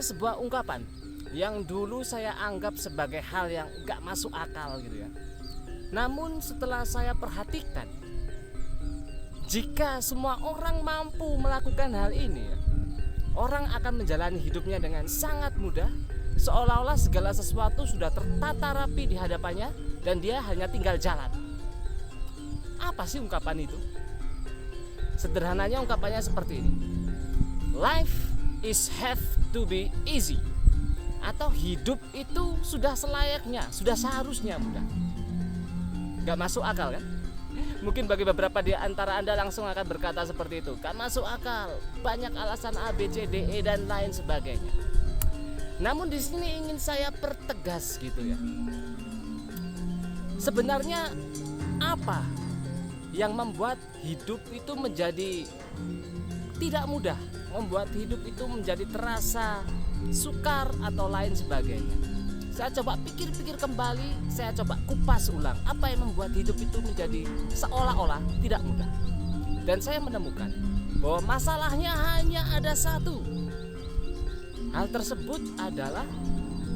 sebuah ungkapan yang dulu saya anggap sebagai hal yang gak masuk akal gitu ya. Namun setelah saya perhatikan, jika semua orang mampu melakukan hal ini ya, orang akan menjalani hidupnya dengan sangat mudah, seolah-olah segala sesuatu sudah tertata rapi di hadapannya dan dia hanya tinggal jalan. Apa sih ungkapan itu? Sederhananya ungkapannya seperti ini. Life is have to be easy. Atau hidup itu sudah selayaknya, sudah seharusnya mudah. Gak masuk akal kan? Mungkin bagi beberapa di antara Anda langsung akan berkata seperti itu. Gak masuk akal, banyak alasan A, B, C, D, E dan lain sebagainya. Namun di sini ingin saya pertegas gitu ya. Sebenarnya apa yang membuat hidup itu menjadi tidak mudah, membuat hidup itu menjadi terasa sukar atau lain sebagainya? Saya coba pikir-pikir kembali, saya coba kupas ulang apa yang membuat hidup itu menjadi seolah-olah tidak mudah. Dan saya menemukan bahwa masalahnya hanya ada satu. Hal tersebut adalah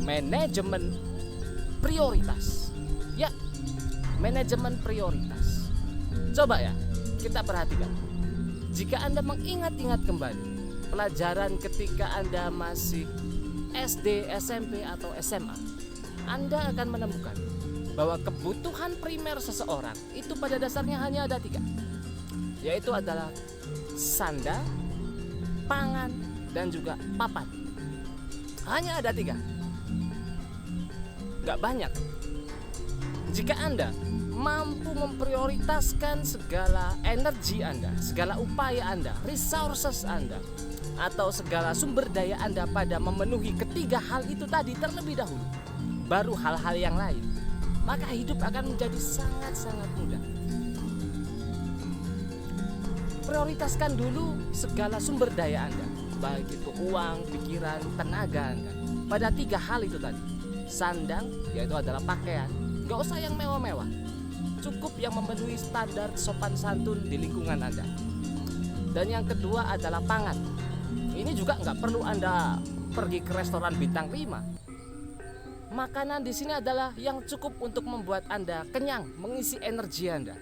manajemen prioritas. Ya, manajemen prioritas. Coba ya, kita perhatikan. Jika Anda mengingat-ingat kembali pelajaran ketika Anda masih SD, SMP atau SMA, Anda akan menemukan bahwa kebutuhan primer seseorang itu pada dasarnya hanya ada 3, yaitu adalah sandang, pangan, dan juga papan. Hanya ada 3, gak banyak. Jika Anda mampu memprioritaskan segala energi Anda, segala upaya Anda, resources Anda, atau segala sumber daya Anda pada memenuhi ketiga hal itu tadi terlebih dahulu, baru hal-hal yang lain, maka hidup akan menjadi sangat-sangat mudah. Prioritaskan dulu segala sumber daya Anda, baik itu uang, pikiran, tenaga Anda, pada 3 hal itu tadi. Sandang, yaitu adalah pakaian, gak usah yang mewah-mewah, cukup yang memenuhi standar sopan santun di lingkungan Anda. Dan yang kedua adalah pangan. Ini juga nggak perlu Anda pergi ke restoran bintang 5. Makanan di sini adalah yang cukup untuk membuat Anda kenyang, mengisi energi Anda.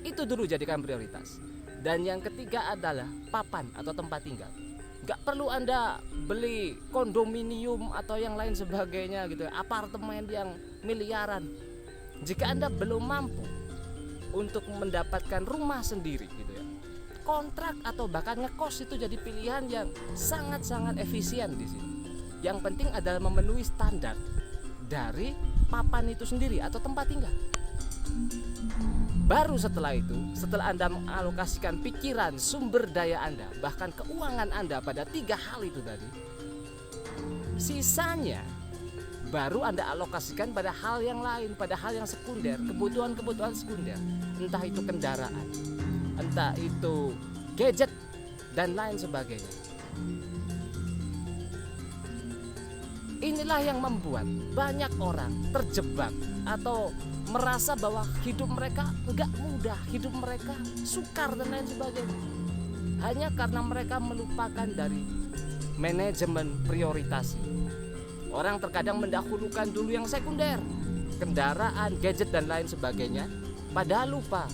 Itu dulu jadikan prioritas. Dan yang ketiga adalah papan atau tempat tinggal. Nggak perlu Anda beli kondominium atau yang lain sebagainya gitu, apartemen yang miliaran. Jika Anda belum mampu untuk mendapatkan rumah sendiri gitu ya, kontrak atau bahkan ngekos itu jadi pilihan yang sangat-sangat efisien di sini. Yang penting adalah memenuhi standar dari papan itu sendiri atau tempat tinggal. Baru setelah itu, setelah Anda mengalokasikan pikiran, sumber daya Anda, bahkan keuangan Anda pada 3 hal itu tadi, sisanya baru Anda alokasikan pada hal yang lain, pada hal yang sekunder, kebutuhan-kebutuhan sekunder. Entah itu kendaraan, entah itu gadget dan lain sebagainya. Inilah yang membuat banyak orang terjebak atau merasa bahwa hidup mereka enggak mudah, hidup mereka sukar dan lain sebagainya. Hanya karena mereka melupakan dari manajemen prioritas. Orang terkadang mendahulukan dulu yang sekunder, kendaraan, gadget dan lain sebagainya, padahal lupa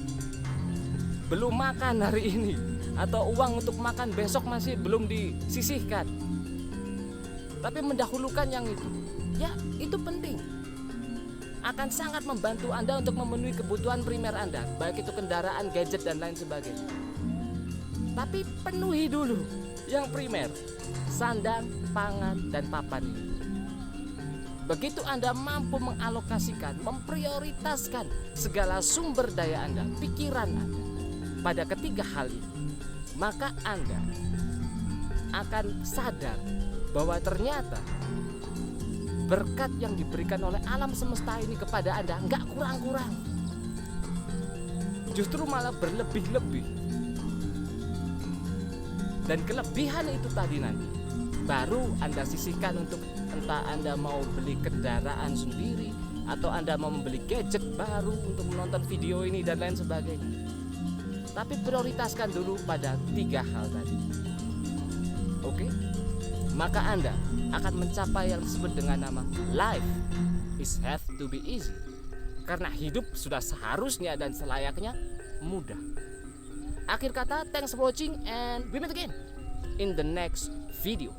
belum makan hari ini, atau uang untuk makan besok masih belum disisihkan, tapi mendahulukan yang itu. Ya, itu penting, akan sangat membantu Anda untuk memenuhi kebutuhan primer Anda, baik itu kendaraan, gadget dan lain sebagainya. Tapi penuhi dulu yang primer, sandang, pangan, dan papan ini. Begitu Anda mampu mengalokasikan, memprioritaskan segala sumber daya Anda, pikiran Anda pada ketiga hal ini, maka Anda akan sadar bahwa ternyata berkat yang diberikan oleh alam semesta ini kepada Anda nggak kurang-kurang, justru malah berlebih-lebih. Dan kelebihan itu tadi nanti baru Anda sisihkan untuk entah Anda mau beli kendaraan sendiri, atau Anda mau membeli gadget baru untuk menonton video ini dan lain sebagainya. Tapi prioritaskan dulu pada 3 hal tadi. Oke? Maka Anda akan mencapai yang disebut dengan nama life is have to be easy. Karena hidup sudah seharusnya dan selayaknya mudah. Akhir kata, thanks for watching and we meet again in the next video.